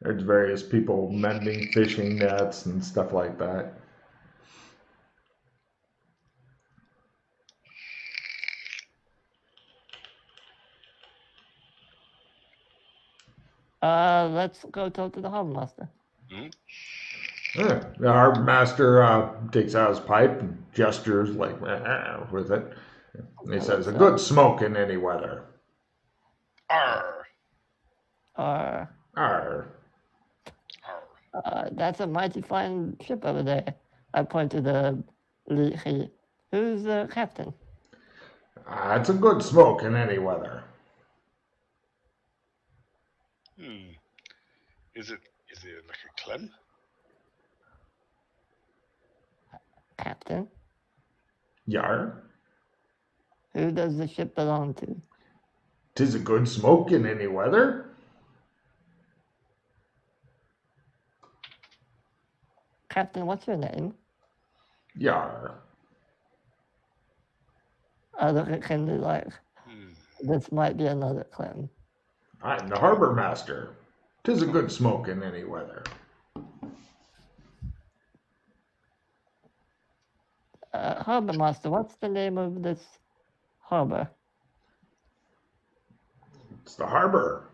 There's various people mending fishing nets and stuff like that. Let's go talk to the harbor master. The harbor master takes out his pipe and gestures like with it. And he says, "A good smoke in any weather." Arr. Arr. Arr. That's a mighty fine ship over there. I point to the Li. Who's the captain? It's a good smoke in any weather. Is it like a Clem? Captain? Yar. Who does the ship belong to? 'Tis a good smoke in any weather. Captain, what's your name? Yar. I look at Kinley like, this might be another Clem. I'm the harbor master. 'Tis a good smoke in any weather. Harbor master, what's the name of this harbor? It's the harbor.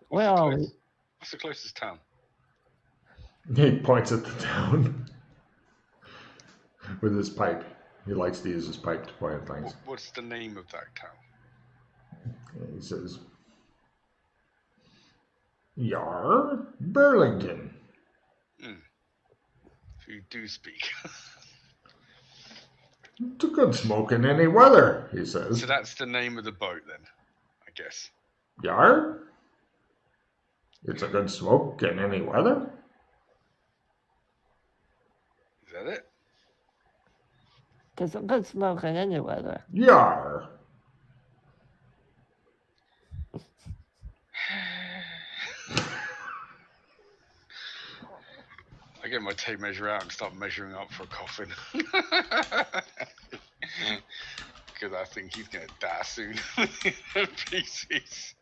Where are we? What's the closest town? He points at the town with his pipe. He likes to use his pipe to point at things. What's the name of that town? And he says, Yar, Burlington. If you do speak. It's a good smoke in any weather, he says. So that's the name of the boat then, I guess. Yar? It's a good smoke in any weather? Is that it? There's a good smoke in any weather. Yar. I get my tape measure out and start measuring up for a coffin. Because I think he's going to die soon. Pieces.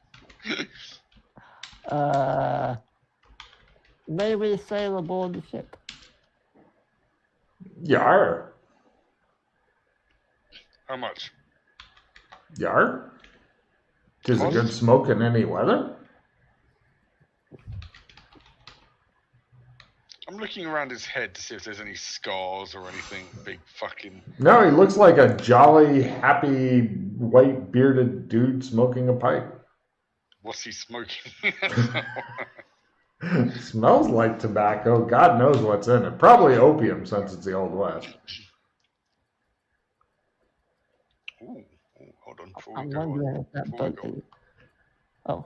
May we sail aboard the ship? Yar. How much? Yar? 'Tis a good smoke in any weather? I'm looking around his head to see if there's any scars or anything big fucking... No, he looks like a jolly, happy, white bearded dude smoking a pipe. What's he smoking? Smells like tobacco. God knows what's in it. Probably opium since it's the Old West. Ooh, hold on. Before I'm we go wondering on. if that Before we boat go on. is... Oh.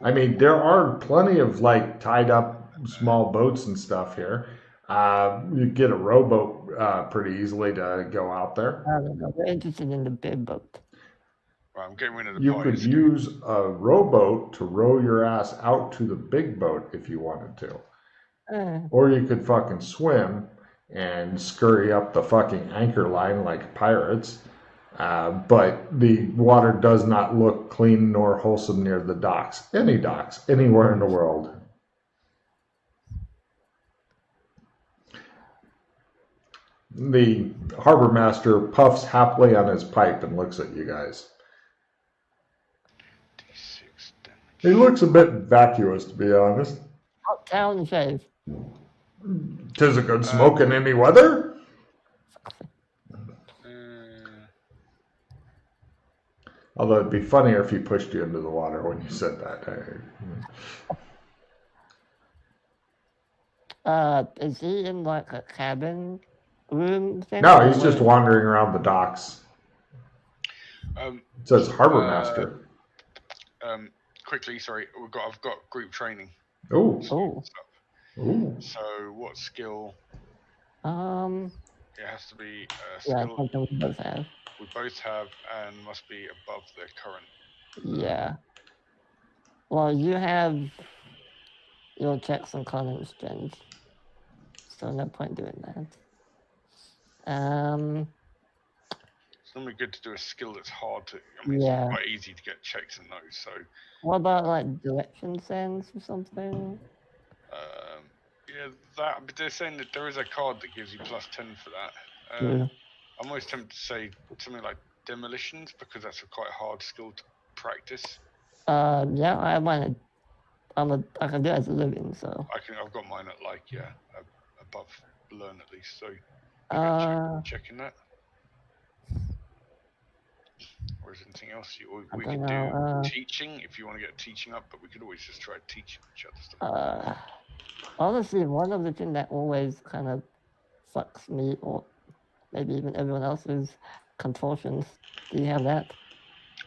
I mean, there are plenty of like tied up small boats and stuff here. You get a rowboat pretty easily to go out there. I don't know. We're interested in the big boat. Right, I'm getting rid of the You pies. could use a rowboat to row your ass out to the big boat if you wanted to. Or you could fucking swim and scurry up the fucking anchor line like pirates. But the water does not look clean nor wholesome near the docks. Any docks, anywhere in the world. The harbor master puffs happily on his pipe and looks at you guys. He looks a bit vacuous, to be honest. Hot town shave. 'Tis a good smoke in any weather? Although it'd be funnier if he pushed you into the water when you said that. Is he in like a cabin room thing? No, he's just wandering around the docks. It says harbor master. Quickly, sorry, I've got group training. Ooh. Oh. Ooh. So what skill? It has to be a skill. Yeah, something we both have. We both have and must be above the current. Yeah. Well, you have your checks and columns, Jen. So no point doing that. So normally good to do a skill that's hard to. I mean, Yeah. it's quite easy to get checks in those. So, What about like direction sense or something? yeah, that. But they're saying that there is a card that gives you +10 for that. Yeah. I'm always tempted to say something like demolitions because that's a quite hard skill to practice. Yeah, I might. I can do it as a living, so. I've got mine at like above learn at least. So, checking that. Or is there anything else? We could do teaching if you want to get teaching up, but we could always just try teaching each other stuff. Honestly, one of the things that always kind of fucks me, or maybe even everyone else, is contortions. Do you have that?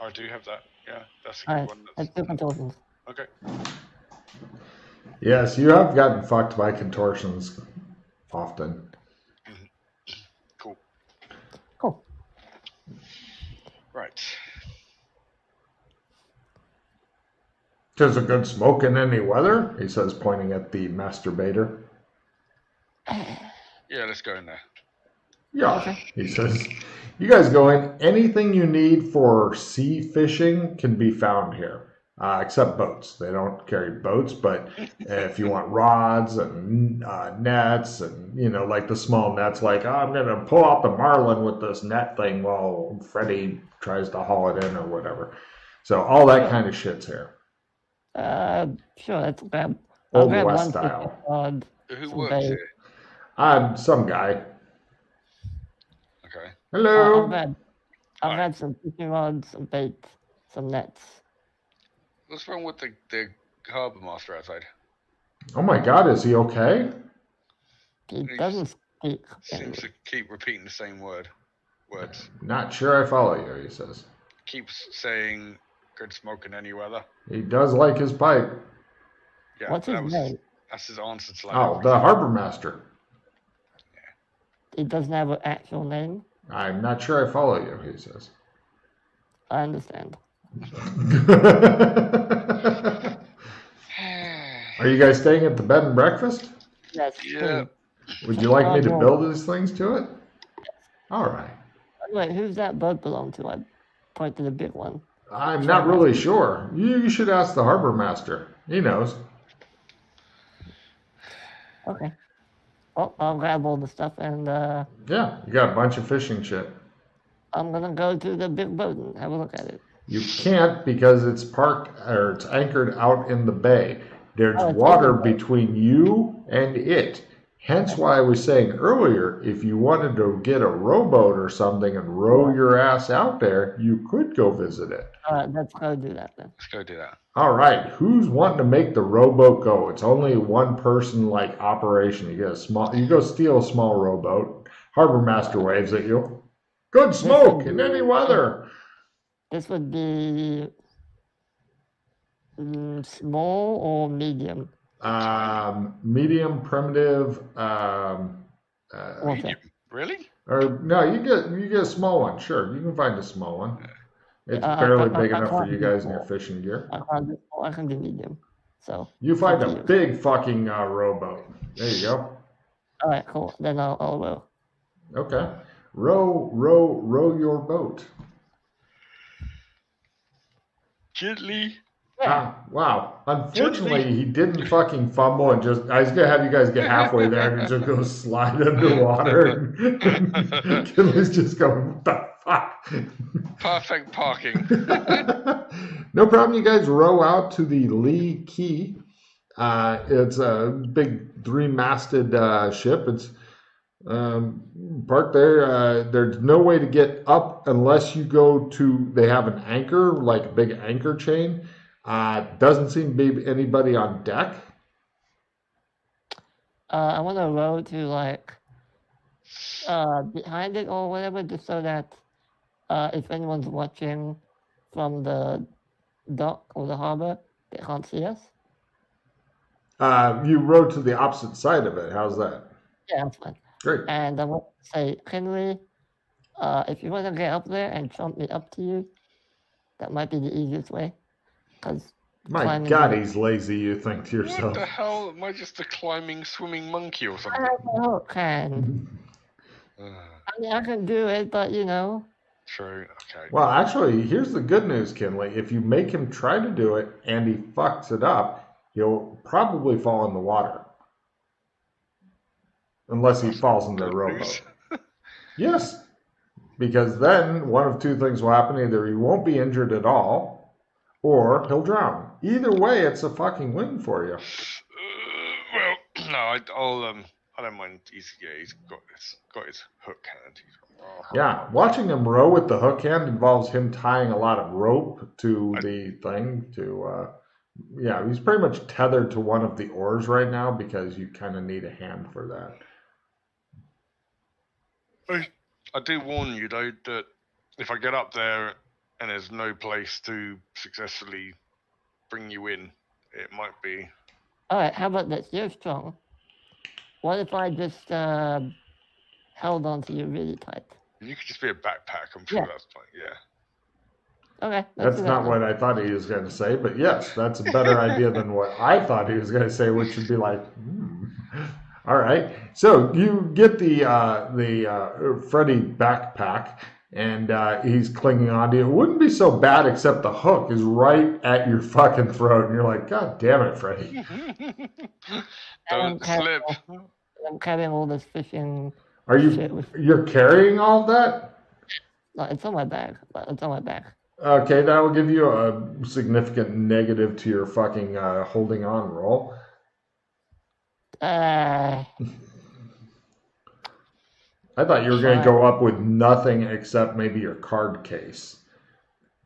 I do have that. Yeah, that's a good one. Let's do contortions. Okay. Yes, you have gotten fucked by contortions often. Cool. Right. There's a good smoke in any weather, he says, pointing at the masturbator. Yeah, let's go in there. Yeah, he says. You guys go in. Anything you need for sea fishing can be found here. Except boats. They don't carry boats, but if you want rods and nets and, like the small nets, like, I'm going to pull out the marlin with this net thing while Freddy tries to haul it in or whatever. So all that kind of shit's here. Sure, let's grab. Old West style. Who works here? Some guy. Okay. Hello. I've had some fishing rods, some bait, some nets. What's wrong with the harbour master outside? Oh my God, is he okay? He doesn't speak. Seems to keep repeating the same words. Not sure I follow you, he says. Keeps saying good smoke in any weather. He does like his pipe. Yeah, what's his name? That's his answer to the harbour master. Yeah. He doesn't have an actual name? I'm not sure I follow you, he says. I understand. Are you guys staying at the bed and breakfast? Yes. Yeah. Would you like me to build these things to it? All right. Wait, who's that boat belong to? I point to the big one. I'm not really sure. You should ask the harbour master. He knows. Okay. Well, I'll grab all the stuff and yeah, you got a bunch of fishing shit. I'm gonna go to the big boat and have a look at it. You can't because it's it's anchored out in the bay. There's water between you and it. Hence why I was saying earlier, if you wanted to get a rowboat or something and row your ass out there, you could go visit it. All right, let's go do that then. Let's go do that. All right, who's wanting to make the rowboat go? It's only one person operation. You go steal a small rowboat. Harbour master waves at you. Good smoke in any weather. This would be small or medium? Medium, primitive. Medium? Really? Or no, you get a small one. Sure, you can find a small one. It's barely big enough for you guys in your fishing gear. I can do medium. So you find a big fucking rowboat. There you go. All right, cool. Then I'll row. Okay, row your boat. Gently. Yeah. Wow. Unfortunately, he didn't fucking fumble and just. I was gonna have you guys get halfway there and just go slide underwater. And Kinley's just going, what the fuck? Perfect parking. No problem. You guys row out to the lee quay. It's a big 3-masted ship. It's parked there. There's no way to get up unless you go to. They have an anchor, like a big anchor chain. Doesn't seem to be anybody on deck. I want to row to behind it or whatever, just so that if anyone's watching from the dock or the harbor, they can't see us. You row to the opposite side of it. How's that? Yeah, that's fine. Great. And I want to say, Henry, if you want to get up there and jump me up to you, that might be the easiest way. Because my God, he's lazy, you think to yourself. What the hell? Am I just a climbing, swimming monkey or something? I have a hook hand. I mean, I can do it, but True. Okay. Well, actually, here's the good news, Kinley. If you make him try to do it and he fucks it up, he'll probably fall in the water. Unless he falls in the rowboat. Yes. Because then one of two things will happen. Either he won't be injured at all, or he'll drown. Either way, it's a fucking win for you. Well, no, I don't mind. He's got his hook hand. Yeah, watching him row with the hook hand involves him tying a lot of rope to the thing. Yeah, he's pretty much tethered to one of the oars right now because you kind of need a hand for that. I do warn you though that if I get up there and there's no place to successfully bring you in, it might be. All right, how about this? You're strong. What if I just held onto you really tight? You could just be a backpack. I'm sure that's fine. Yeah. Okay. That's not what I thought he was going to say, but yes, that's a better idea than what I thought he was going to say, which would be like, All right. So you get the Freddy backpack, and he's clinging onto you. It wouldn't be so bad except the hook is right at your fucking throat, and you're like, God damn it, Freddy. Don't slip. I'm carrying all this fishing. You're carrying all that? No, it's on my back. It's on my back. Okay, that will give you a significant negative to your fucking holding on roll. I thought you were going to go up with nothing except maybe your card case.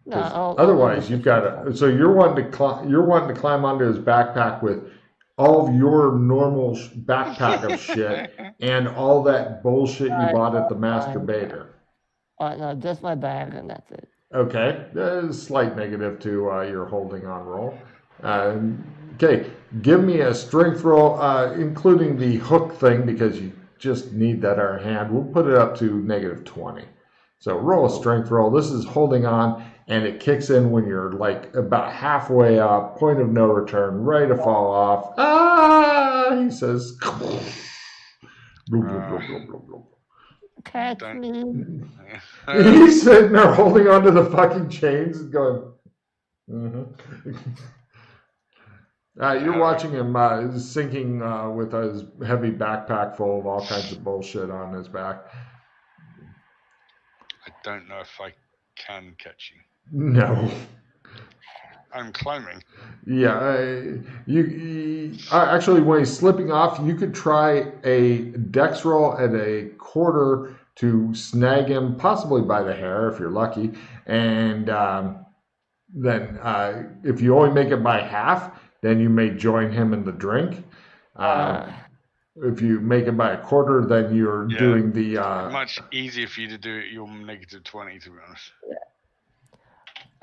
No, otherwise, you've got to. So you're wanting to climb onto his backpack with all of your normal backpack of shit and all that bullshit you bought at the Masturbator. No, just my bag and that's it. Okay, slight negative to your holding on roll. Okay, give me a strength roll, including the hook thing, because you just need that in our hand. We'll put it up to negative 20. So roll a strength roll. This is holding on, and it kicks in when you're like about halfway up, point of no return, ready to fall off. Ah, he says. Catch me. He's sitting there holding onto the fucking chains and going, You're watching him sinking with his heavy backpack full of all kinds of bullshit on his back. I don't know if I can catch you. No. I'm climbing. Yeah, you actually, when he's slipping off, you could try a dex roll at a quarter to snag him, possibly by the hair if you're lucky. And then if you only make it by half, then you may join him in the drink. If you make it by a quarter, then you're doing the... much easier for you to do it. You're negative 20, to be honest. Yeah.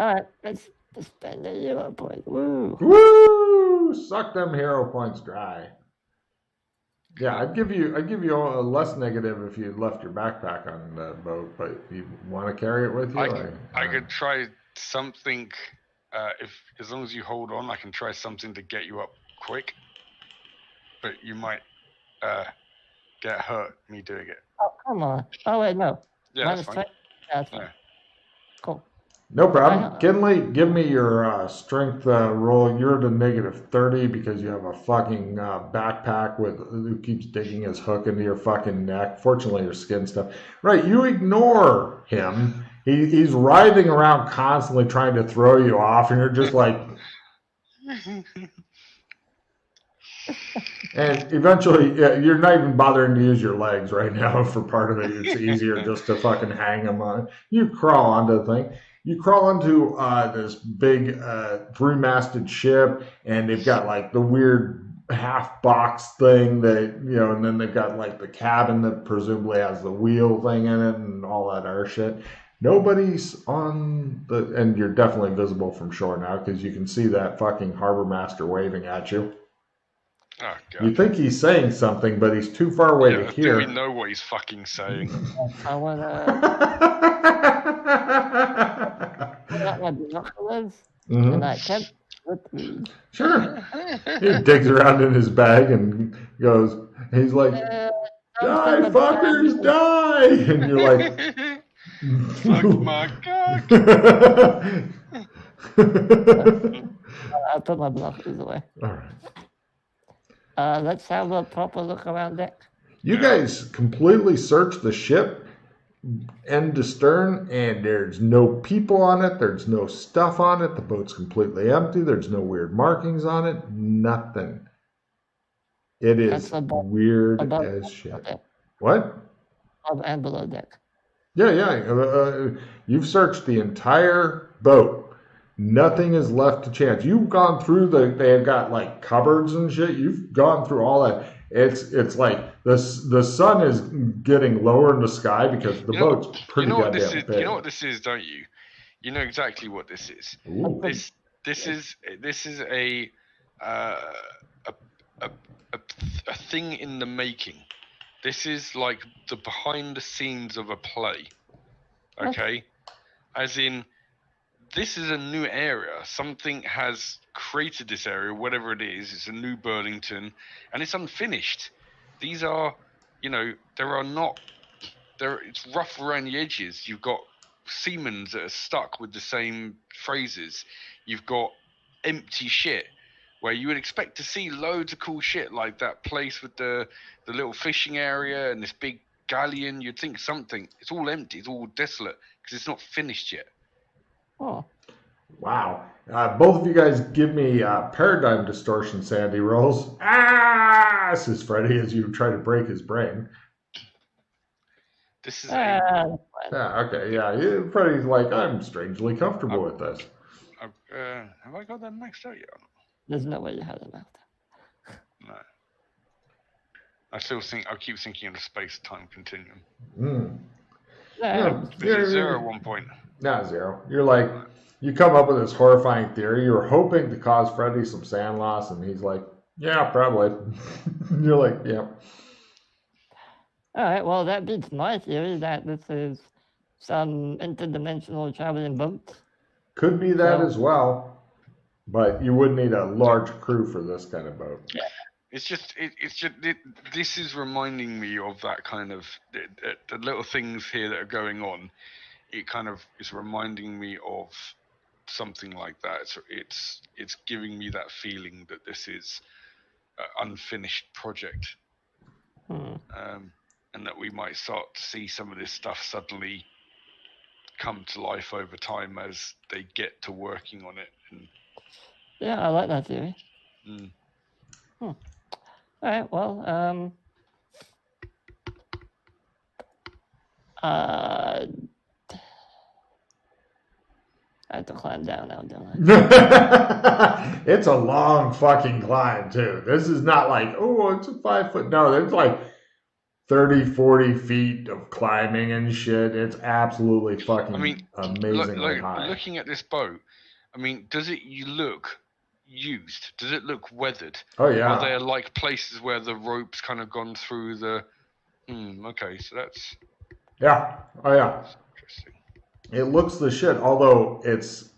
All right, let's spend the hero point. Woo! Woo! Suck them hero points dry. Yeah, I'd give you a less negative if you left your backpack on the boat, but you want to carry it with you? I could try something. As long as you hold on, I can try something to get you up quick. But you might get hurt me doing it. Oh, come on. Oh, wait, no. Yeah, that's fine. That's fine. Yeah. Cool. No problem. Kinley, give me your strength roll. You're at a negative 30 because you have a fucking backpack who keeps digging his hook into your fucking neck. Fortunately, your skin stuff. Right, you ignore him. He's writhing around constantly trying to throw you off, and you're just like... And eventually, you're not even bothering to use your legs right now for part of it. It's easier just to fucking hang them on. You crawl onto the thing. You crawl onto this big three-masted ship, and they've got like the weird half box thing that, and then they've got like the cabin that presumably has the wheel thing in it and all that other shit. Nobody's on and you're definitely visible from shore now because you can see that fucking harbor master waving at you. Oh, God. You think he's saying something, but he's too far away to hear. Do we know what he's fucking saying? I want to put out my binoculars, and I kept with me. Sure. He digs around in his bag and goes, he's like, die, fuckers, die! And you're like, Suck my cock. I'll put my blockers away. All right. Let's have a proper look around deck. You guys completely searched the ship end to stern, and there's no people on it. There's no stuff on it. The boat's completely empty. There's no weird markings on it. Nothing. It is weird as shit. What? Above and below deck. Yeah. You've searched the entire boat. Nothing is left to chance. You've gone through they've got like cupboards and shit. You've gone through all that. It's like the sun is getting lower in the sky because the boat's pretty goddamn big. You know what this is, don't you? You know exactly what this is. Ooh. This is a thing in the making. This is like the behind the scenes of a play. Okay? As in, this is a new area. Something has created this area, whatever it is. It's a new Burlington, and it's unfinished. These are, it's rough around the edges. You've got Siemens that are stuck with the same phrases. You've got empty shit, where you would expect to see loads of cool shit, like that place with the little fishing area and this big galleon. You'd think something. It's all empty. It's all desolate because it's not finished yet. Oh. Wow. Both of you guys give me paradigm distortion Sandy rolls. Ah, says Freddy as you try to break his brain. This is Yeah, okay, yeah. Freddy's like, I'm strangely comfortable with this. Have I got that maxed out yet? There's no way you have it maxed out. No. I keep thinking of the space-time continuum. Yeah. Is it 0 at one point? Not 0. You're like, you come up with this horrifying theory. You were hoping to cause Freddy some sand loss, and he's like, yeah, probably. You're like, yeah. All right, well, that beats my theory that this is some interdimensional traveling boat. Could be that as well, but you would need a large crew for this kind of boat. Yeah. This is reminding me of that kind of the little things here that are going on. It kind of is reminding me of something like that. So it's giving me that feeling that this is an unfinished project, and that we might start to see some of this stuff suddenly come to life over time as they get to working on it. Yeah, I like that theory. All right, well, I have to climb down now, don't I? It's a long fucking climb, too. This is not like, oh, it's a 5 foot. No, there's like 30, 40 feet of climbing and shit. It's absolutely fucking amazingly high. Looking at this boat, you look used? Does it look weathered? Oh, yeah. Are there like places where the rope's kind of gone through the... okay, so that's... Yeah. Oh, yeah. That's interesting. It looks the shit, although it's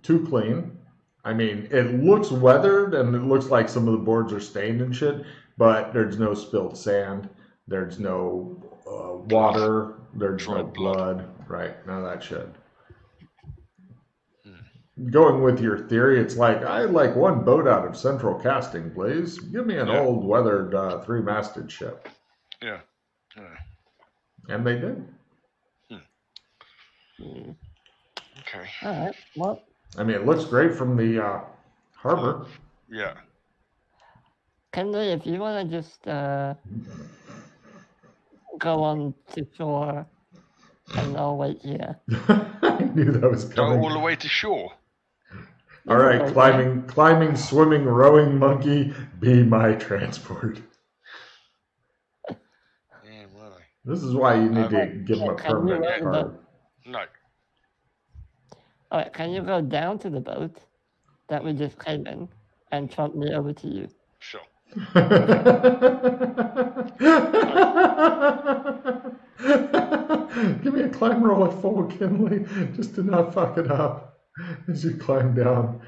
too clean. It looks weathered, and it looks like some of the boards are stained and shit, but there's no spilled sand. There's no water. There's no blood. Right, none of that shit. Going with your theory, it's like, I'd like one boat out of Central Casting, please. Give me an old weathered 3-masted ship. Yeah. And they did. Okay. All right, well. It looks great from the harbor. Yeah. Kenley, if you want to just go on to shore, and I'll wait here. I knew that was coming. Go all the way to shore. All right, climbing, swimming, rowing monkey, be my transport. Yeah, really. This is why you need to give him a permanent card. No. All right, can you go down to the boat that we just came in and trump me over to you? Sure. Give me a climb roll at full, Kinley, just to not fuck it up as you climb down.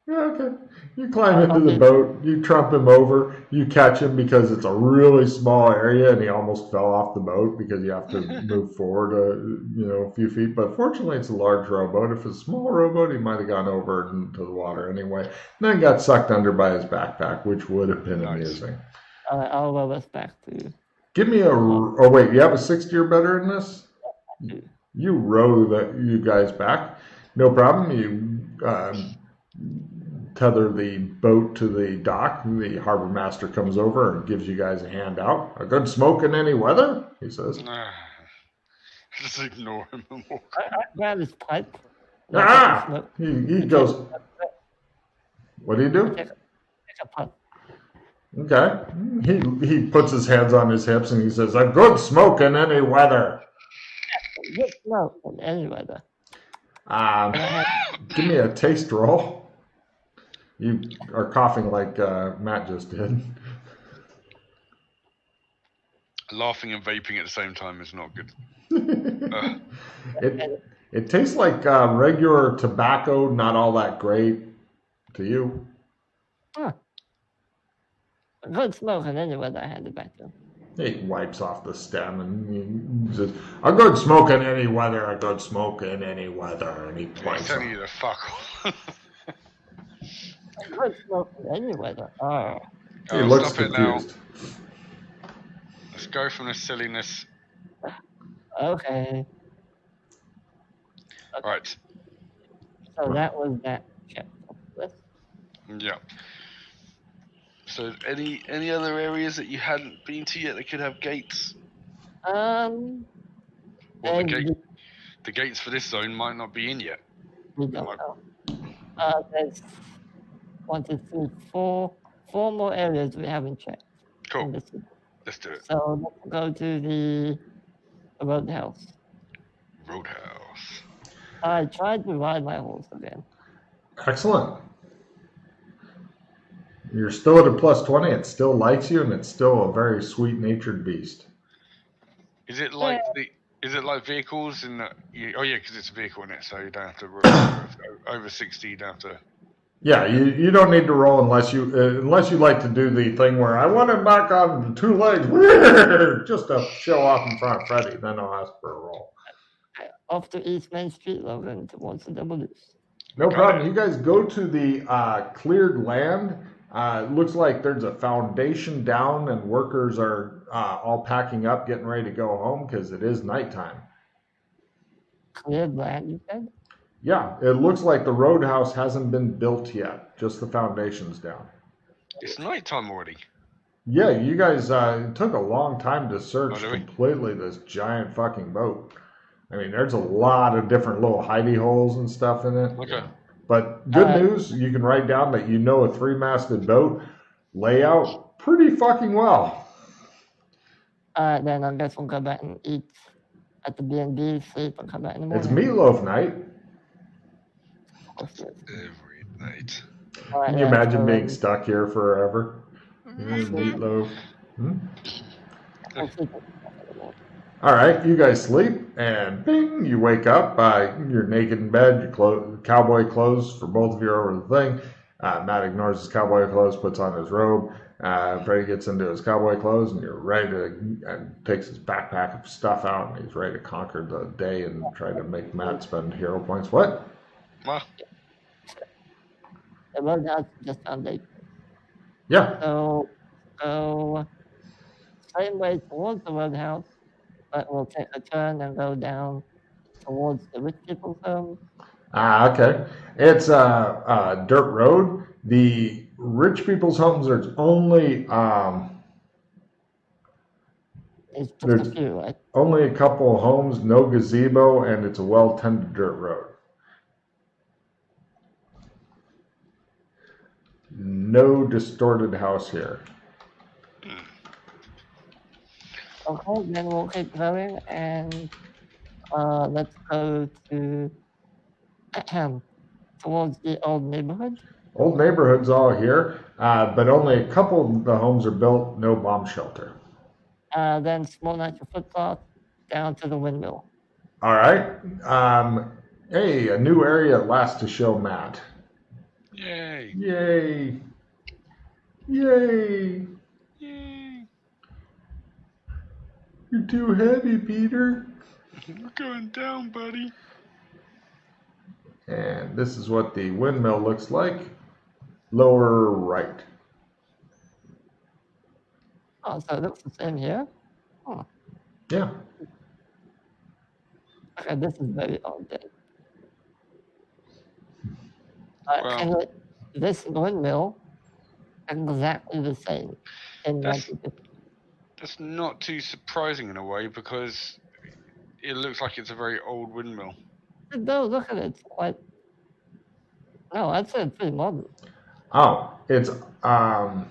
Yeah, okay. You climb into the boat, you trump him over, you catch him because it's a really small area and he almost fell off the boat because you have to move forward a few feet. But fortunately, it's a large rowboat. If it's a small rowboat, he might have gone over into the water anyway. And then got sucked under by his backpack, which would have been amusing. I'll row us back to. Give me oh, wait, you have a 60 or better in this? You row you guys back. No problem. You tether the boat to the dock. The harbor master comes over and gives you guys a hand out. A good smoke in any weather, he says. Just ignore him and walk. I grab his pipe. He goes. What do you do? Take a puff. Okay. He puts his hands on his hips and he says, "A good smoke in any weather." Good smoke in any weather. Give me a taste roll. You are coughing like Matt just did. Laughing and vaping at the same time is not good. It tastes like regular tobacco, not all that great to you. Huh. A good smoke in any weather, I hand it back to him. He wipes off the stem and he says, "A good smoke in any weather, a good smoke in any weather." And he points. He's telling you to fuck off. A good smoke in any weather. Oh. He looks confused. Let's go from the silliness. Okay. Right. So that was that check. Yeah. So any other areas that you hadn't been to yet that could have gates? Well, the gates for this zone might not be in yet. We don't know. There's 1, 2, 3, 4 more areas we haven't checked. Cool. Let's do it. So let's go to the roadhouse. Roadhouse. I tried to ride my horse again. Excellent. You're still at a +20. It still likes you, and it's still a very sweet-natured beast. Is it like vehicles in that? Oh yeah, because it's a vehicle in it, so you don't have to over 60. You don't have to. Yeah, you don't need to roll unless you like to do the thing where I want him back on 2 legs, just to show off in front of Freddy. Then I'll ask for a roll. Off to East Main Street, Logan, towards the W's. No problem. You guys go to the cleared land. It looks like there's a foundation down, and workers are all packing up, getting ready to go home because it is nighttime. Cleared land, you said? Yeah, it looks like the roadhouse hasn't been built yet. Just the foundation's down. It's nighttime already. Yeah, you guys, it took a long time to search completely this giant fucking boat. I mean, there's a lot of different little hidey holes and stuff in it. Okay. But good news, you can write down that you know a 3-masted boat layout pretty fucking well. Then I guess we'll go back and eat at the B&B, sleep, and come back in the morning. It's meatloaf night. Every night. Can you imagine being stuck here forever? Meatloaf. All right, you guys sleep, and bing, you wake up. You're naked in bed. Your cowboy clothes for both of you are over the thing. Matt ignores his cowboy clothes, puts on his robe. Freddy gets into his cowboy clothes, and you're ready and takes his backpack of stuff out, and he's ready to conquer the day and try to make Matt spend hero points. What? Well. The roadhouse just foundation. Yeah. So same way towards the roadhouse, but we'll take a turn and go down towards the rich people's home. Okay. It's a dirt road. The rich people's homes, there's only it's just a few, right? Only a couple of homes, no gazebo, and it's a well-tended dirt road. No distorted house here. Okay, then we'll keep going and let's go to towards the old neighborhood. Old neighborhood's all here, but only a couple of the homes are built, no bomb shelter. Then small natural footpath down to the windmill. All right. Hey, a new area at last to show Matt. Yay! Yay! Yay! Yay! You're too heavy, Peter. We're going down, buddy. And this is what the windmill looks like. Lower right. Oh, so it looks the same here? Oh. Yeah. Okay, this is very old then. Well, and this windmill exactly the same in That's- 1950. that's not too surprising in a way because it looks like it's a very old windmill. No, look at it. It's quite. No, I'd say it's pretty modern. Oh, it's yeah.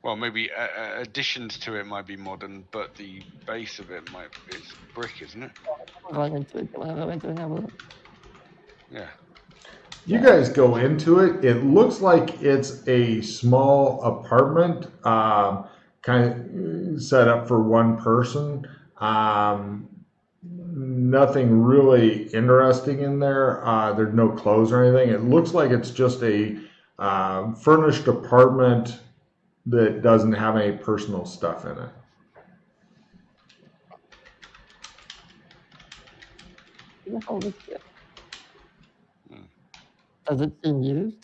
Well, maybe additions to it might be modern, but the base of it is brick, isn't it? I'm going into it. I'm going to have a look. Yeah. You guys go into it. It looks like it's a small apartment, kind of set up for one person. Nothing really interesting in there. There's no clothes or anything. It looks like it's just a furnished apartment that doesn't have any personal stuff in it. What the hell is this? Does it seem used?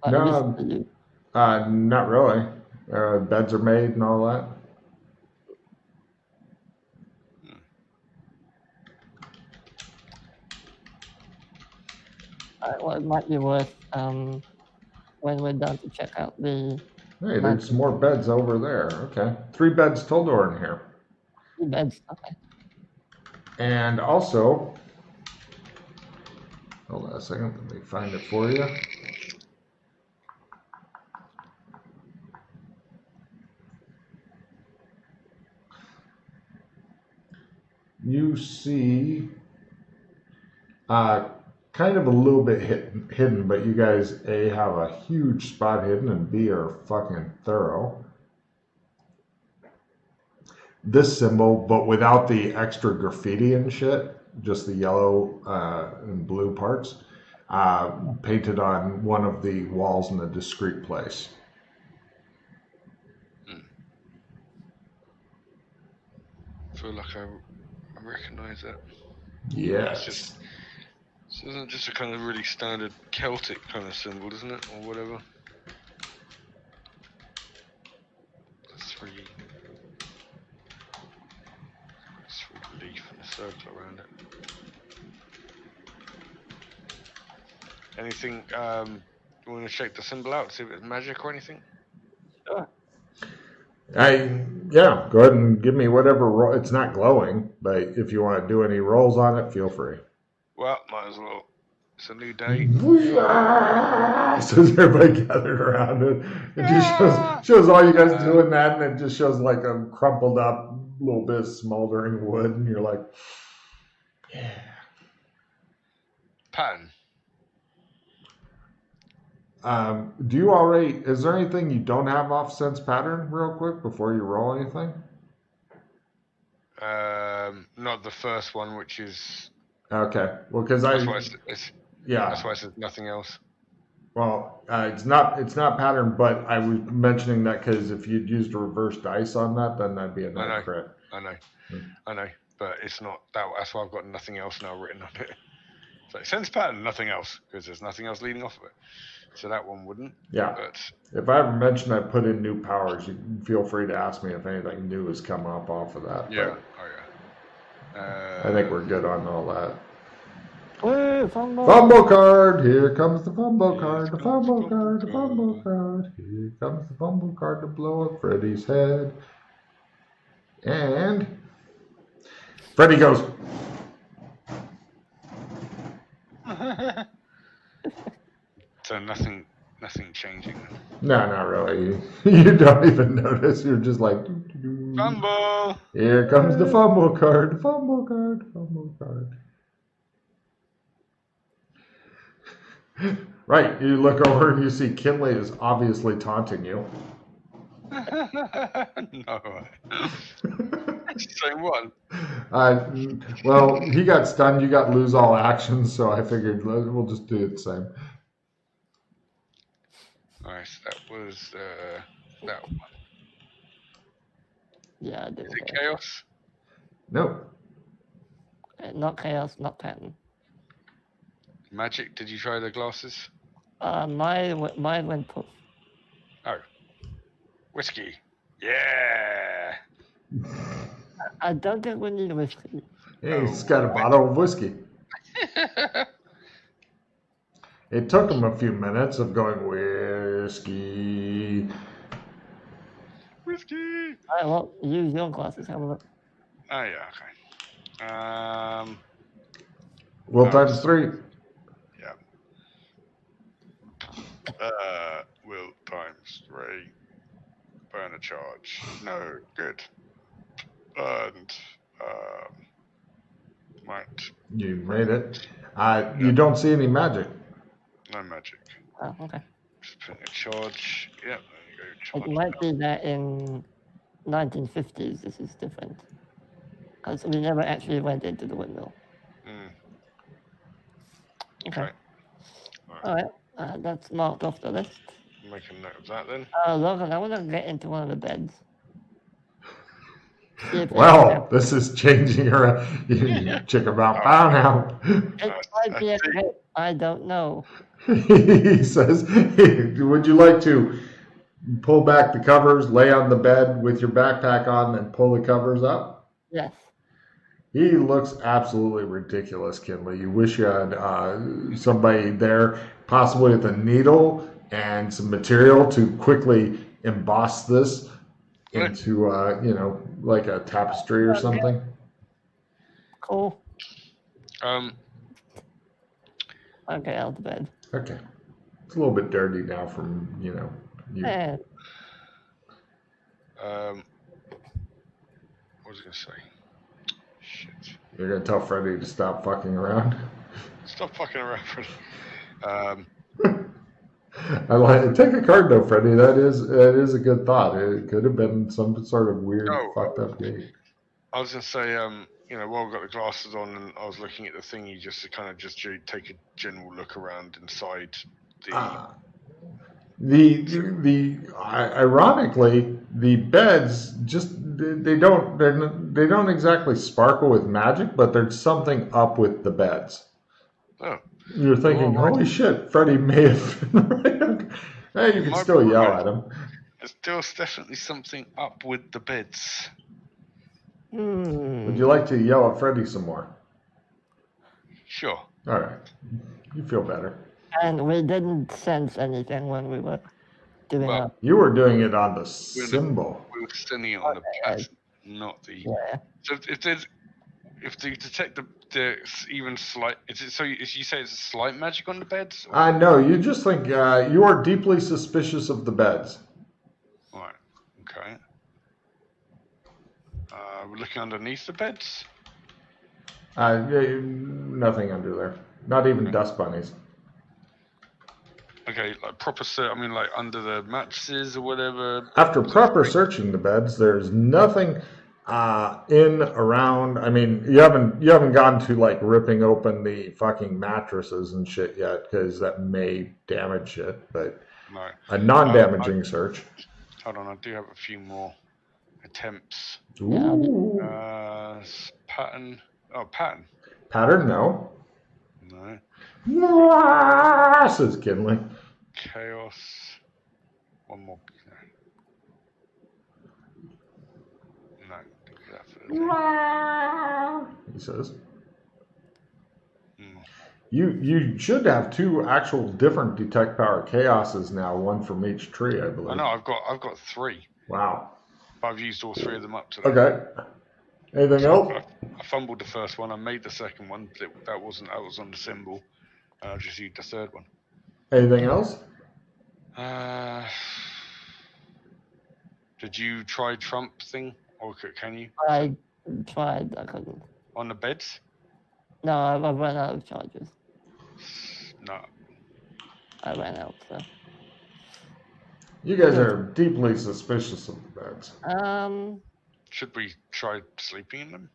No, used? not really. Beds are made and all that. Well, it might be worth when we're done to check out the. Hey, there's some more beds over there. Okay. 3 beds total in here. 3 beds, okay. And also, hold on a second, let me find it for you. You see kind of a little bit hidden, but you guys A, have a huge spot hidden, and B, are fucking thorough. This symbol, but without the extra graffiti and shit, just the yellow and blue parts, painted on one of the walls in a discrete place. I feel like I recognize that. Yes. This isn't just a kind of really standard Celtic kind of symbol, isn't it? Or whatever. 3 leaf and a circle around it. Anything, you want to check the symbol out, see if it's magic or anything? Sure. Yeah, go ahead and give me whatever it's not glowing, but if you want to do any rolls on it, feel free. Well, might as well. It's a new day. So everybody gathered around it. It just shows all you guys doing that, and it just shows like a crumpled up little bit of smoldering wood, and you're like, yeah. Pattern. Do you already, is there anything you don't have off sense pattern real quick before you roll anything? Not the first one, which is. Okay. Well, because that's why it says nothing else. Well, it's not pattern, but I was mentioning that because if you'd used a reverse dice on that, then that'd be a nice crit. I know, but it's not that. That's why I've got nothing else now written on it. It's like sense pattern, nothing else, because there's nothing else leading off of it. So that one wouldn't. Yeah. But if I ever mention I put in new powers, you can feel free to ask me if anything new has come up off of that. Yeah. I think we're good on all that. Hey, fumble. Fumble card! Here comes the fumble card, the fumble card, the fumble card. Here comes the fumble card to blow up Freddy's head. And Freddy goes. So nothing changing. No, not really. You don't even notice. You're just like. Fumble! Here comes the fumble card, the fumble card, the fumble card. Right, you look over and you see Kinley is obviously taunting you. No. It's the same one. Well, he got stunned. You got lose all actions, so I figured we'll just do it the same. Nice. That was that one. Yeah, I Is didn't it care. chaos? Nope. Not chaos, not pattern. Magic? Did you try the glasses? Mine went poof. Oh, whiskey. Yeah. I don't think we need whiskey. Hey, he's got a bottle of whiskey. It took him a few minutes of going whiskey. Whiskey. All right, well, use your glasses. Have a look. Oh yeah. Okay. Will times 3. Yeah. Will times 3. Burn a charge. No, good. And right. You made it. You don't see any magic. No magic. Oh, okay. Just put a charge. Yep, there you go. Charge It might be that in 1950s this is different. Because we never actually went into the windmill. Okay. All right. That's marked off the list. Make a note of that then. Logan, I want to get into one of the beds. Well, this is changing her. Check about pound now. It might be a pet. I don't know. He says, would you like to pull back the covers, lay on the bed with your backpack on, and pull the covers up? Yes. He looks absolutely ridiculous, Kinley. You wish you had somebody there, possibly with a needle and some material to quickly emboss this into, like a tapestry or something. Cool. Okay, out of bed. Okay. It's a little bit dirty now from, you. Yeah. What was I going to say? Shit. You're going to tell Freddy to stop fucking around? Stop fucking around, Freddy. I like take a card though, Freddy. That is a good thought. It could have been some sort of weird, fucked up gate. I was gonna say, while I've got the glasses on and I was looking at the thingy, just to kind of just take a general look around inside ironically, the beds just they don't exactly sparkle with magic, but there's something up with the beds. Oh. You're thinking, holy shit, Freddy may have been right. Hey, you can still yell at him. There's still definitely something up with the beds. Would you like to yell at Freddy some more? Sure. All right. You feel better. And we didn't sense anything when we were doing it. You were doing it on the symbol. We were sending it on the pattern, not the... Yeah. So if they detect the even slight, is it so? You say it's a slight magic on the beds? No, you just think you are deeply suspicious of the beds. Right. Okay. We're looking underneath the beds. Nothing under there. Not even dust bunnies. Okay, like proper search. I mean, like under the mattresses or whatever. After proper searching the beds, there's nothing. Around. I mean, you haven't gone to like ripping open the fucking mattresses and shit yet, because that may damage shit. But no. A non-damaging search. Hold on, I do have a few more attempts. Ooh. Pattern. Oh, pattern. Pattern, no. No. Says Kinley. Chaos. One more. He says. You should have 2 actual different detect power chaoses now, 1 from each tree, I believe. I know, I've got 3. Wow. I've used all 3 of them up today. Okay. Anything else? I fumbled the first one. I made the second one. That was on the symbol. I just used the third one. Anything else? Did you try Trump thing, or can you? I tried. I couldn't. On the beds? No, I ran out of charges. No. I ran out, so. You guys are deeply suspicious of the beds. Should we try sleeping in them?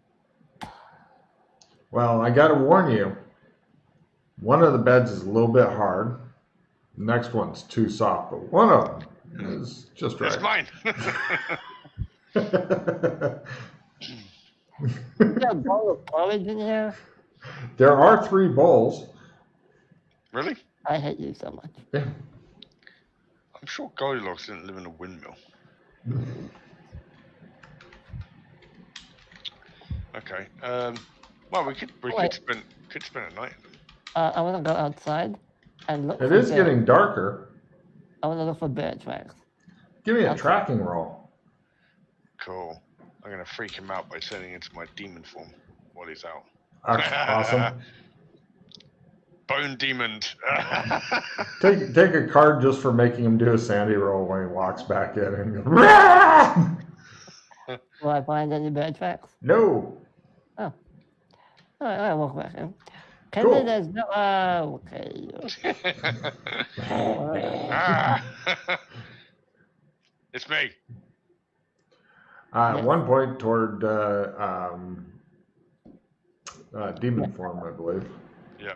Well, I got to warn you. One of the beds is a little bit hard. The next one's too soft, but one of them is just right. It's mine. Is there a bowl of porridge in here? There are 3 bowls. Really? I hate you so much. Yeah. I'm sure Goldilocks didn't live in a windmill. Okay. Well, we could spend a night. I want to go outside and look. It is getting darker. I want to look for bear tracks. Give me a tracking roll. Cool. I'm gonna freak him out by turning into my demon form while he's out. Awesome. Bone demon. Take a card just for making him do a sandy roll when he walks back in and goes, Will I find any bear tracks? No. Oh. All right, I'll walk back in. Cool. There's no. Okay. It's me. At one point toward demon form, I believe. Yeah.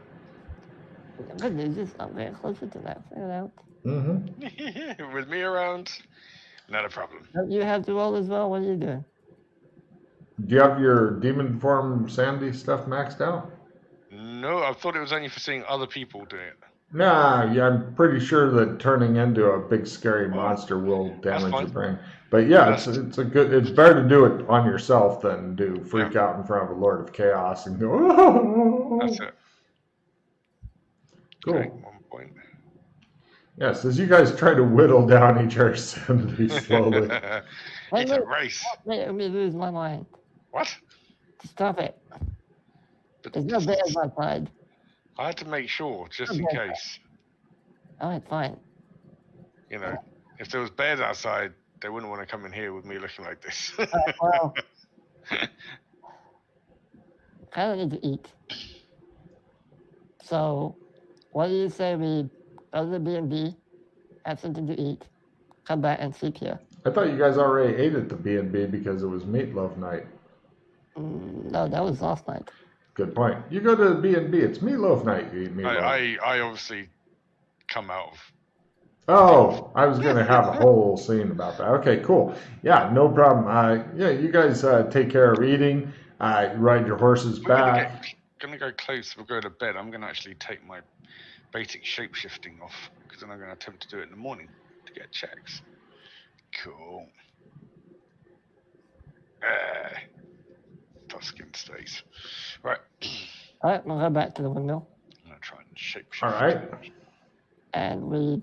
Good news is I'm getting closer to that. Figure it out. Mm-hmm. With me around, not a problem. Don't you have to roll as well? What are you doing? Do you have your demon form sandy stuff maxed out? No, I thought it was only for seeing other people do it. Nah, yeah, I'm pretty sure that turning into a big scary monster will damage your brain. But yeah, it's better to do it on yourself than to freak out in front of a Lord of Chaos and go. Oh! That's it. Cool. Okay, 1 point. Yes, as you guys try to whittle down each other's sanity slowly. It's a race. Let me lose my mind. What? Stop it. But There's no bears outside. I had to make sure, just in case. All right, fine. You know, if there was bears outside, they wouldn't want to come in here with me looking like this. Well, kind of need to eat. So, what do you say we go to the B&B, have something to eat, come back and sleep here? I thought you guys already ate at the B&B because it was meatloaf night. No, that was last night. Good point. You go to the B&B, it's meatloaf night. You eat meatloaf. I obviously come out of. Oh, I was going to have a whole scene about that. Okay, cool. Yeah, no problem. Yeah, you guys take care of eating. Ride your horses back. I'm going to go close. We'll go to bed. I'm going to actually take my basic shape-shifting off because then I'm going to attempt to do it in the morning to get checks. Cool. Tuscan stays. Right. All right, we'll go back to the windmill. I'm going to try and shape-shift. All right. And we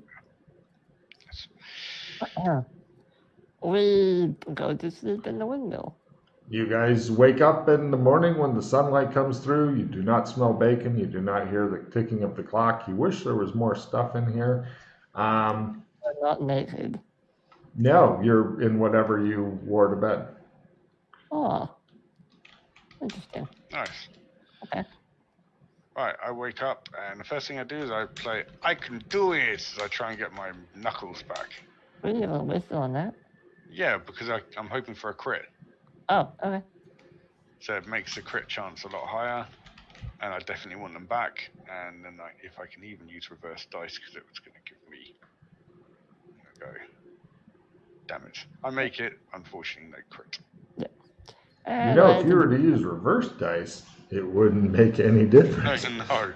go to sleep in the windmill. You guys wake up in the morning when the sunlight comes through. You do not smell bacon. You do not hear the ticking of the clock. You wish there was more stuff in here. We're not naked. No, you're in whatever you wore to bed. Oh, interesting. Nice. Okay. Right, I wake up and the first thing I do is I play I Can Do It as I try and get my knuckles back. We have a whistle on that. Yeah, because I'm hoping for a crit. Oh, okay. So it makes the crit chance a lot higher, and I definitely want them back. And then if I can even use reverse dice, because it was going to give me. There we go. Damn it. I make it, unfortunately, no crit. Yeah. You know, if you were to use reverse dice, it wouldn't make any difference. No,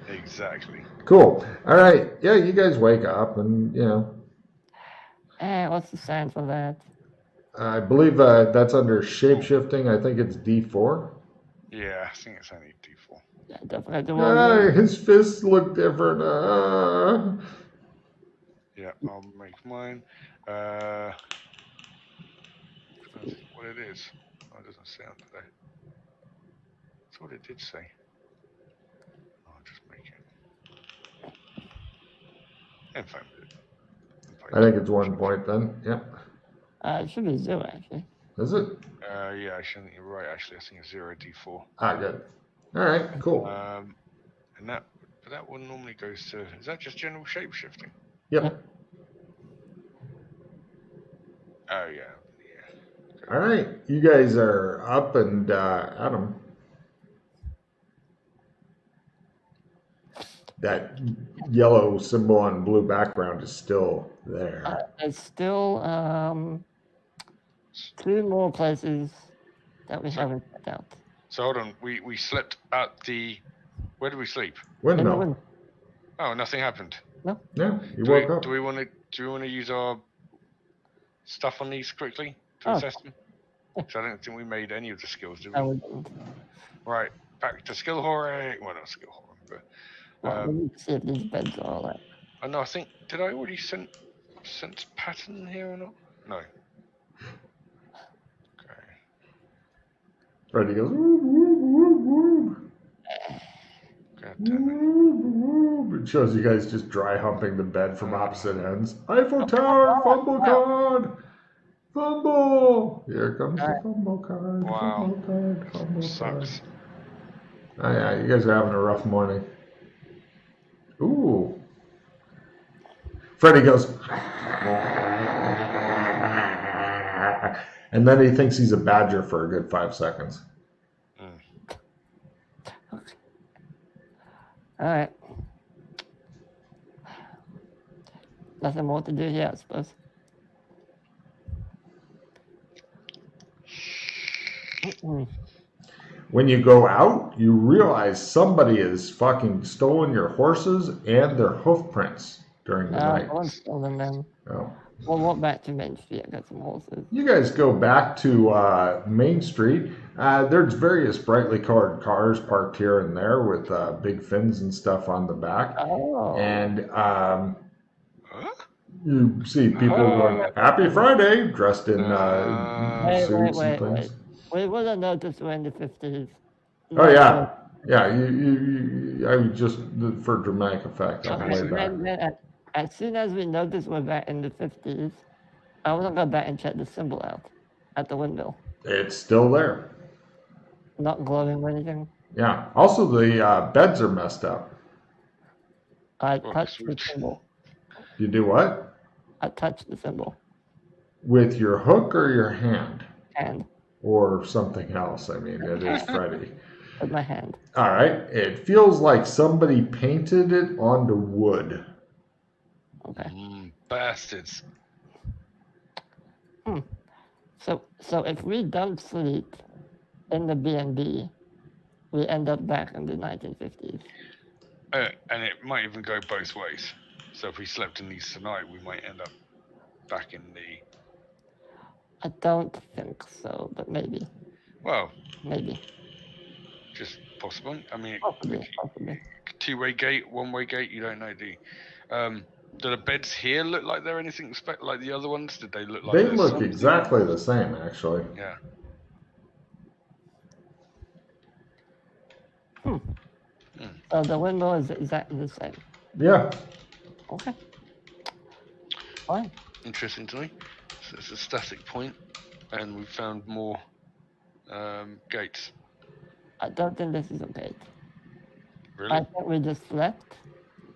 exactly. Cool. All right. Yeah, you guys wake up and, you know. What's the sign for that? I believe that's under shape-shifting. I think it's D4. Yeah, I think it's only D4. Yeah, definitely. His fists look different. Yeah, I'll make mine. What it is. Oh, it doesn't say on today. That's what it did say. I'll just make it. In fact, I think it's 1 point then. Yep. It should be 0, actually. Is it? Yeah, I think you're right, actually. I think it's 0D4. Good. All right, cool. And that one normally goes to, is that just general shape shifting? Yep. Oh, yeah. All right, you guys are up and Adam. that yellow symbol on blue background is still there. There's still 2 more places that we haven't checked out. So hold on, we slept at the. Where did we sleep? Windmill. Oh, nothing happened. No. Yeah, you woke up. Do we want to use our stuff on these quickly to assess them? Because I don't think we made any of the skills, did we? No, we didn't. Right, back to skill horror. Well, not skill horror, but we need to see if these beds are all right. I know. I think did I already sense pattern here or not? No. Okay. Freddy goes, whoop, whoop, whoop, whoop. God damn it. It shows you guys just dry humping the bed from opposite ends. Eiffel Tower, fumble card. Fumble! Here comes the fumble card. Wow. Fumble card. Fumble Sucks. card. Oh yeah, you guys are having a rough morning. Ooh. Freddy goes. And then he thinks he's a badger for a good 5 seconds. All right. Nothing more to do here, I suppose. When you go out, you realize somebody has fucking stolen your horses and their hoof prints during the night. No one's stolen them. Oh. We'll walk back to Main Street and get some horses. You guys go back to Main Street. There's various brightly colored cars parked here and there with big fins and stuff on the back. Oh. And you see people going, Happy Friday, dressed in suits and things. We would have noticed we're in the 50s. Oh, yeah. Yeah, I just, for dramatic effect, on the way back. Then, as soon as we notice we're back in the 50s, I want to go back and check the symbol out at the windmill. It's still there. Not glowing or anything? Yeah. Also, the beds are messed up. I touched the symbol. You do what? I touched the symbol. With your hook or your hand? Hand. Or something else. I mean, it is Freddy. With my hand. All right. It feels like somebody painted it onto wood. Okay. Bastards. So if we don't sleep in the B&B, we end up back in the 1950s. And it might even go both ways. So if we slept in these tonight, we might end up back in the... I don't think so, but maybe. Well... Maybe. Just possible. I mean... Possibly. Two-way gate, one-way gate, you don't know, do you? Do the beds here look like they're anything like the other ones? Did they look like... They look exactly the same, actually. Yeah. So the window is exactly the same. Yeah. Okay. Fine. Interesting to me. So it's a static point, and we found more gates. I don't think this is a gate. Really? I think we just left,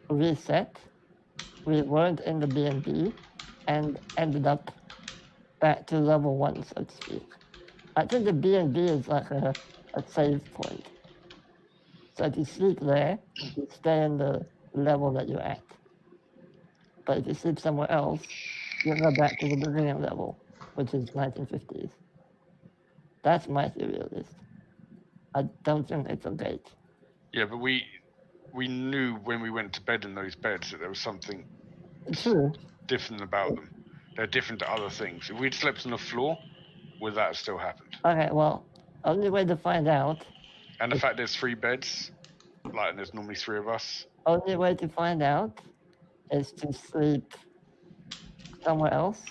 reset. We weren't in the B&B and ended up back to level 1, so to speak. I think the B&B is like a save point. So if you sleep there, you stay in the level that you're at. But if you sleep somewhere else, you go back to the beginning level, which is 1950s. That's my theory of this. I don't think it's a gate. Yeah, but we knew when we went to bed in those beds that there was something different about them. They're different to other things. If we'd slept on the floor, would that have still happened? Okay, well, only way to find out... And the fact there's 3 beds, like there's normally 3 of us. Only way to find out is to sleep somewhere else,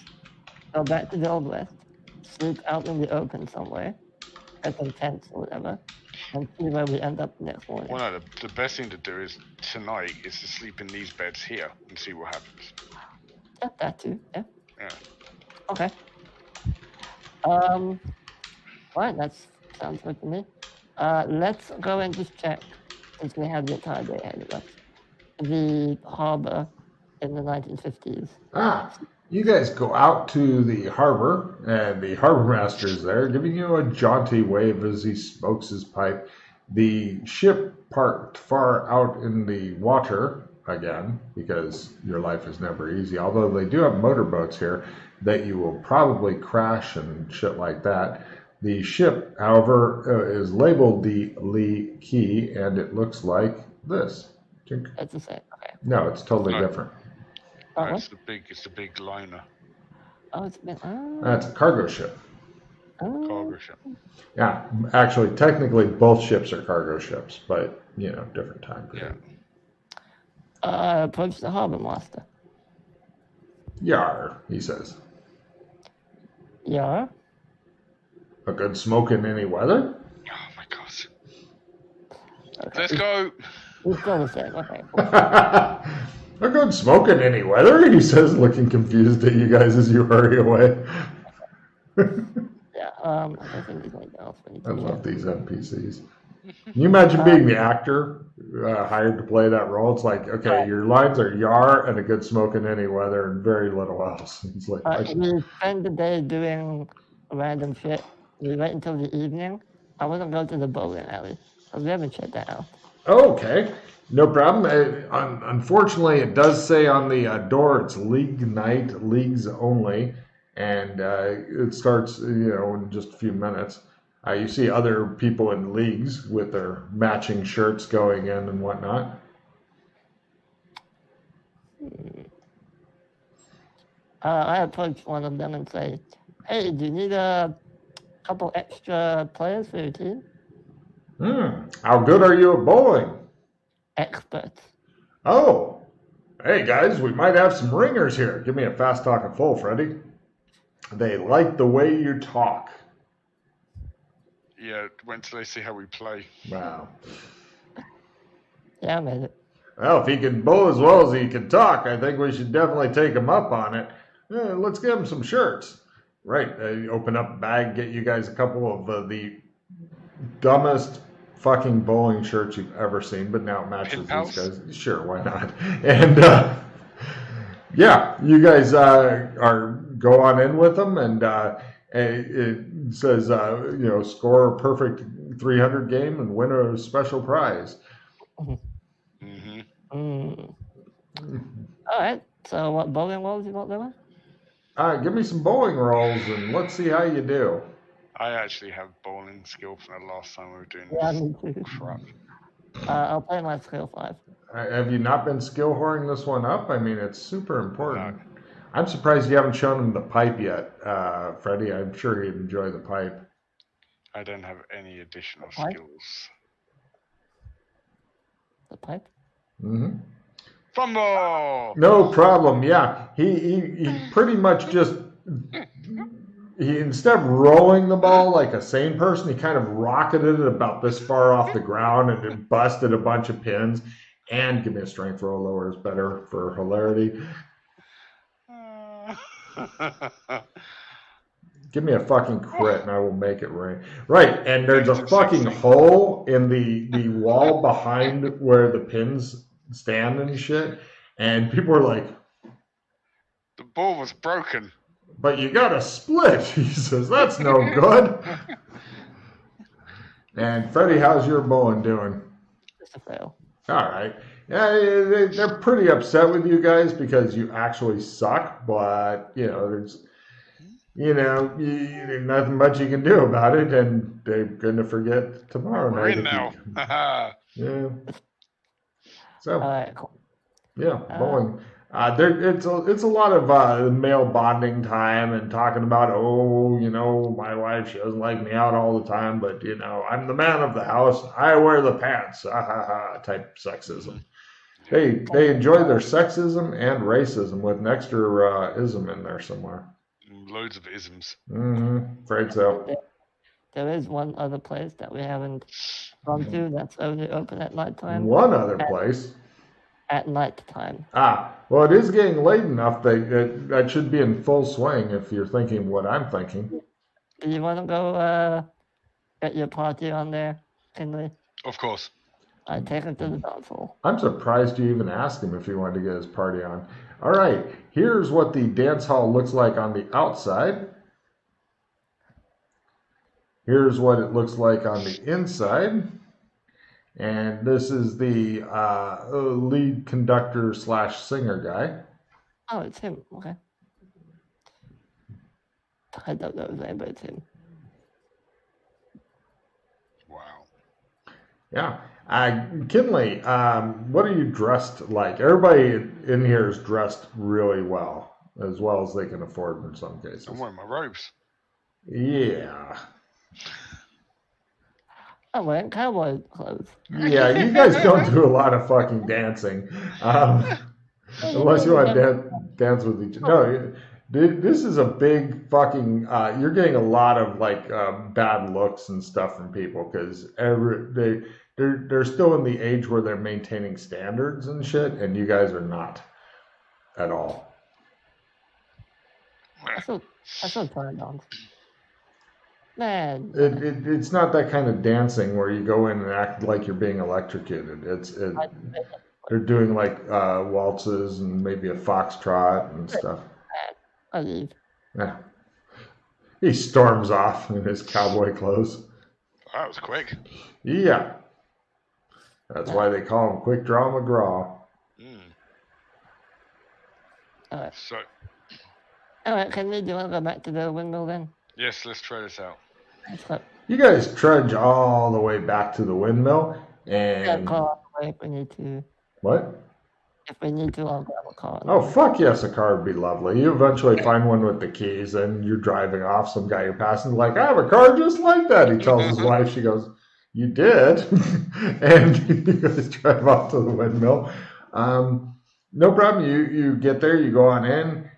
go back to the Old West, sleep out in the open somewhere, get some tents or whatever, and see where we end up next morning. Well, no, the best thing to do is tonight is to sleep in these beds here and see what happens. Yeah, that too, yeah. Yeah. Okay. Right, that sounds good to me. Let's go and just check, since we have the entire day ahead of us, the harbor in the 1950s. You guys go out to the harbor, and the harbor master is there, giving you a jaunty wave as he smokes his pipe. The ship parked far out in the water again, because your life is never easy. Although they do have motorboats here that you will probably crash and shit like that. The ship, however, is labeled the Lee Key, and it looks like this. It's the same. Okay. No, it's totally No. different. Oh, No, what? it's the big liner. Oh, it's been. That's a cargo ship. Cargo ship. Yeah, actually, technically, both ships are cargo ships, but different time Yeah. period. Approach the harbor master. Yar, he says. Yeah. A good smoke in any weather? Oh my god. Okay. Let's go. He's still the same. Okay. A good smoke in any weather, he says, looking confused at you guys as you hurry away. Yeah. I don't think there's anything else we need I to love check. these NPCs. Can you imagine being the actor hired to play that role? It's like, okay, your lines are yar and a good smoke in any weather and very little else. It's like, We spend the day doing random shit. We wait until the evening. I wouldn't go to the bowling alley because we haven't checked that out. okay, no problem. Unfortunately, it does say on the door it's league night, leagues only, and it starts, in just a few minutes. You see other people in leagues with their matching shirts going in and whatnot. I approach one of them and say, "Hey, do you need a couple extra players for your team?" How good are you at bowling? Experts. Oh, hey guys, we might have some ringers here. Give me a fast talking full, Freddy. They like the way you talk. Yeah, wait till they see how we play. Wow. Yeah, I made it. Well, if he can bowl as well as he can talk, I think we should definitely take him up on it. Let's get him some shirts. Right, open up a bag, get you guys a couple of the dumbest fucking bowling shirts you've ever seen, but now it matches these guys. Sure, why not? And yeah, you guys go on in with them, and it says score a perfect 300 game and win a special prize. Mm-hmm. All right. So, what bowling rolls you got doing? Give me some bowling rolls and let's see how you do. I actually have bowling skill from the last time we were doing Yeah, this me too. crap. I'll play my skill 5. Have you not been skill whoring this one up? I mean, it's super important. No. I'm surprised you haven't shown him the pipe yet, Freddie. I'm sure he'd enjoy the pipe. I don't have any additional Pipe? skills. The pipe? Mm-hmm. Fumble! No problem. Yeah, he pretty much just instead of rolling the ball like a sane person, he kind of rocketed it about this far off the ground and it busted a bunch of pins. And give me a strength roll, lower is better for hilarity. Give me a fucking crit and I will make it rain. Right, and there's a fucking hole in the wall behind where the pins stand and shit. And people are like, the ball was broken. But you got a split. He says, that's no good. And Freddie, how's your bowling doing? Just a fail. All right. Yeah, they're pretty upset with you guys because you actually suck, but there's nothing much you can do about it, and they're gonna forget tomorrow We're night. in now. Yeah. So. All right, cool. Yeah, bowling. It's a lot of male bonding time and talking about, my wife, she doesn't like me out all the time, but I'm the man of the house. I wear the pants. Type sexism. They enjoy their sexism and racism with an extra ism in there somewhere. Loads of isms. Afraid so. There is one other place that we haven't gone to that's only open at nighttime. One other place. At night time. Well, it is getting late enough that should be in full swing if you're thinking what I'm thinking. Do you want to go get your party on there, Kinley? Of course. I take him to the dance hall. I'm surprised you even asked him if he wanted to get his party on. All right, here's what the dance hall looks like on the outside. Here's what it looks like on the inside. And this is the lead conductor slash singer guy. Oh, it's him. Okay. I don't know his name, but it's him. Wow. Yeah. Kinley, what are you dressed like? Everybody in here is dressed really well as they can afford in some cases. I'm wearing my robes. Yeah. I'm wearing cowboy clothes. Yeah, you guys don't do a lot of fucking dancing. Unless you want to dance with each other. No, this is a big fucking. You're getting a lot of like bad looks and stuff from people because they're still in the age where they're maintaining standards and shit, and you guys are not at all. I still turned on. Man, It's not that kind of dancing where you go in and act like you're being electrocuted. They're doing like waltzes and maybe a foxtrot and stuff. I leave. Yeah. He storms off in his cowboy clothes. That was quick. Yeah. That's why they call him Quick Draw McGraw. All right. So. All right, do you want to go back to the windmill then? Yes, let's try this out. You guys trudge all the way back to the windmill and. Call if we need to. What? If we need to, I'll grab a car. Oh, fuck yes, a car would be lovely. You eventually find one with the keys and you're driving off. Some guy you're passing, like, I have a car just like that. He tells his wife, she goes, you did? And you guys drive off to the windmill. No problem. You get there, you go on in,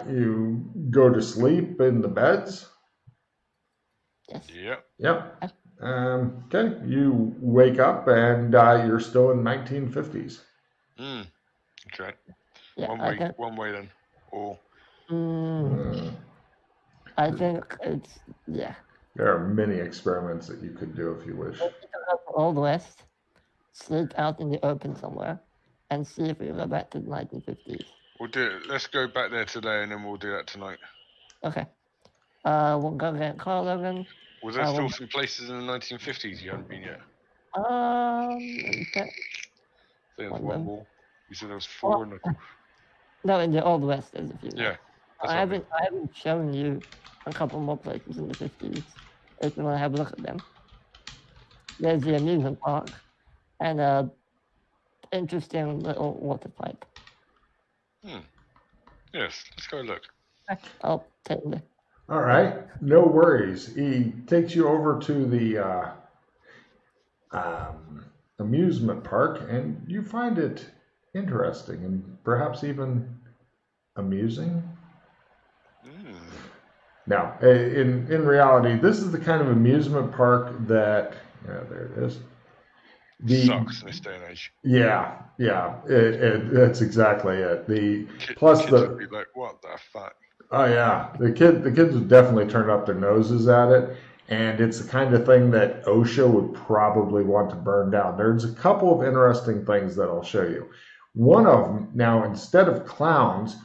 you go to sleep in the beds. Yes. Yep. Okay, you wake up and you're still in 1950s. Okay. Yeah, one way then. Or. I think it's, yeah. There are many experiments that you could do if you wish. Old West, sleep out in the open somewhere, and see if we go back to the 1950s. We'll do it. Let's go back there today, and then we'll do that tonight. Okay. We'll go get Carl Logan. Was there still some places in the 1950s you haven't been yet? Okay. There was one more. You said there was four. No, in the Old West there's a few. Yeah. I haven't shown you a couple more places in the 50s if you want to have a look at them. There's the amusement park and a interesting little water pipe. Yes, let's go look. I'll take you. All right, no worries. He takes you over to the amusement park, and you find it interesting and perhaps even amusing. Now, in reality, this is the kind of amusement park that, there it is. Sucks in this day and age. Yeah, that's exactly it. Kids would be like, what the fuck? Oh yeah, the kids would definitely turn up their noses at it, and it's the kind of thing that OSHA would probably want to burn down. There's a couple of interesting things that I'll show you. One of them, now instead of clowns,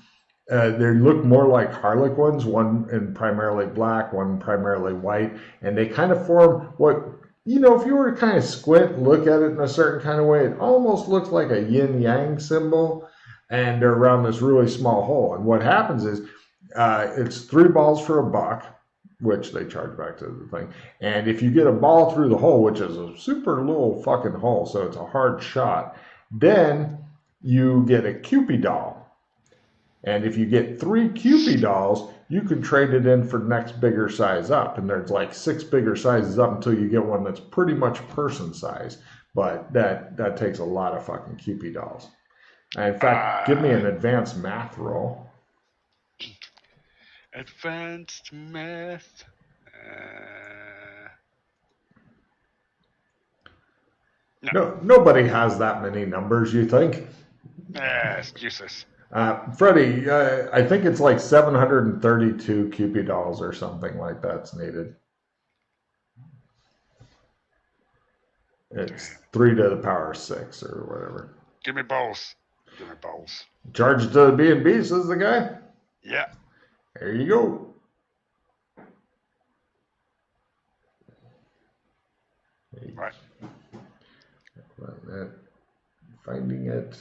they look more like harlequins, one in primarily black, one primarily white, and they kind of form what, if you were to kind of squint and look at it in a certain kind of way, it almost looks like a yin-yang symbol, and they're around this really small hole. And what happens is, it's 3 balls for $1, which they charge back to the thing. And if you get a ball through the hole, which is a super little fucking hole, so it's a hard shot, then you get a Cupid doll. And if you get 3 Cupid dolls, you can trade it in for the next bigger size up. And there's like 6 bigger sizes up until you get one that's pretty much person size. But that takes a lot of fucking Cupid dolls. And in fact, give me an advanced math roll. Advanced math. No, nobody has that many numbers, you think? It's useless. Freddie, I think it's like 732 Cupid dolls or something like that's needed. It's 3 to the power 6 or whatever. Give me balls. Give me balls. Charge it to the B&B, says the guy. Yeah. There you go. Right. Finding it.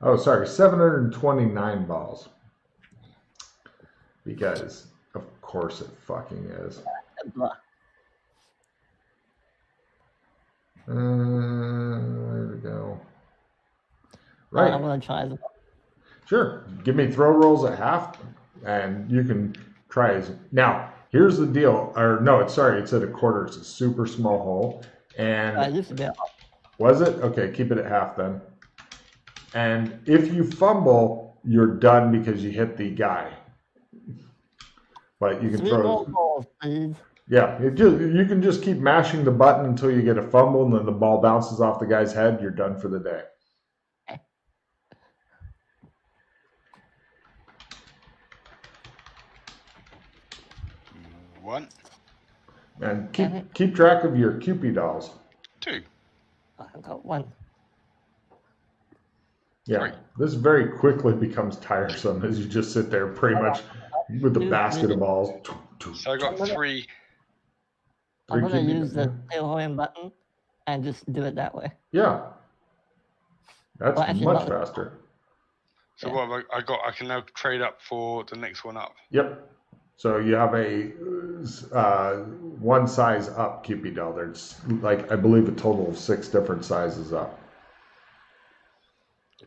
Oh, sorry, 729 balls. Because, of course, it fucking is. There we go. Right. I'm going to try as well. Sure. Give me throw rolls at half, and you can try as. Now, here's the deal. Or, no, sorry, it's at a quarter. It's a super small hole. And. It used to be. Was it? Okay, keep it at half then. And if you fumble, you're done because you hit the guy. But you can 3 throw. more balls, please. Yeah, you can just keep mashing the button until you get a fumble, and then the ball bounces off the guy's head. You're done for the day. One. And keep track of your Cupid dolls. 2. I got 1. Yeah, 3. This very quickly becoms tiresome as you just sit there pretty much with the basket of balls. So I got 3. I'm going to use the tail button and just do it that way. Yeah. That's much faster. So what have I got? I can now trade up for the next one up. Yep. So you have a one size up Cupid doll. There's like, I believe, a total of 6 different sizes up.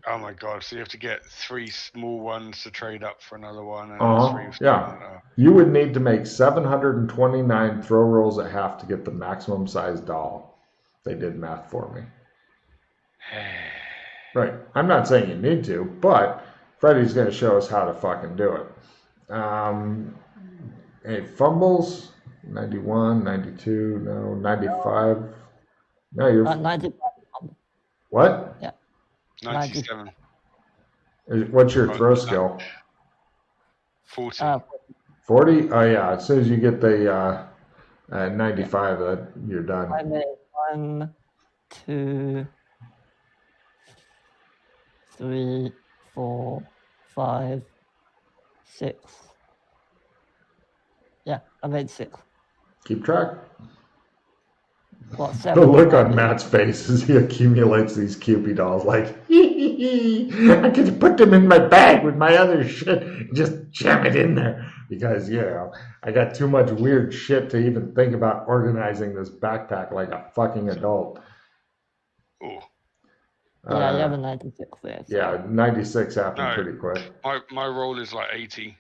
Oh my god! So you have to get 3 small ones to trade up for another one, and 3. Yeah. You would need to make 729 throw rolls at half to get the maximum size doll. They did math for me. Right. I'm not saying you need to, but Freddie's going to show us how to fucking do it. Fumbles, 91, 92, no, 95. No, you're 95. What? Yeah. 97. What's your throw skill? 40. 40? Oh yeah. As soon as you get the 95, that you're done. I made 1, 2, 3, 4, 5, 6. Yeah, I made 6. Keep track. Well, The 7. look on Matt's face as he accumulates these Cupid dolls, like, I could put them in my bag with my other shit and just jam it in there. Because, I got too much weird shit to even think about organizing this backpack like a fucking adult. Oh. Yeah, you have a 96 there. So. Yeah, 96 happened pretty quick. My roll is like 80.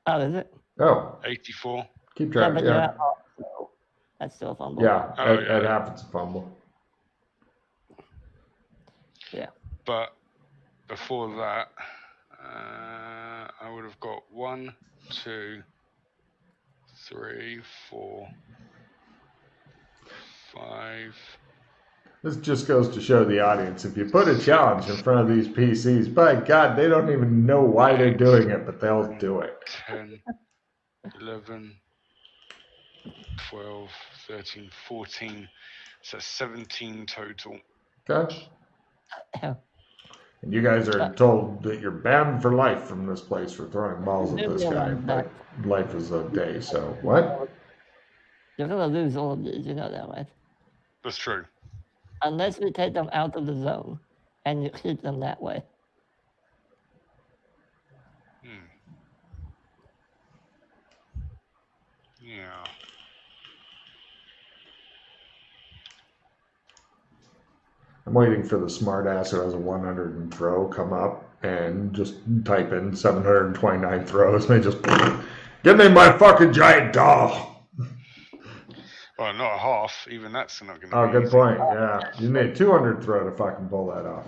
Oh, is it? Oh. 84. Yeah, Keep track. but you're at half, so that's still a fumble. Yeah, at half it's a fumble. Yeah. But before that, I would have got 1, 2, 3, 4, 5. This just goes to show the audience, if you put a challenge in front of these PCs, by God, they don't even know why they're doing it, but they'll do it. 10, 11, 12, 13, 14. So 17 total. Okay. And you guys are told that you're banned for life from this place for throwing balls at this guy. But life is a day, so what? You're going to lose all of these, you know that, right? That's true. Unless we take them out of the zone and you keep them that way. Yeah. I'm waiting for the smart ass who has a 100 and throw come up and just type in 729 throws and they just give me my fucking giant doll. Well, not a half. Even that's not going to be good easy. point. Yeah. You need 200 throw to fucking pull that off.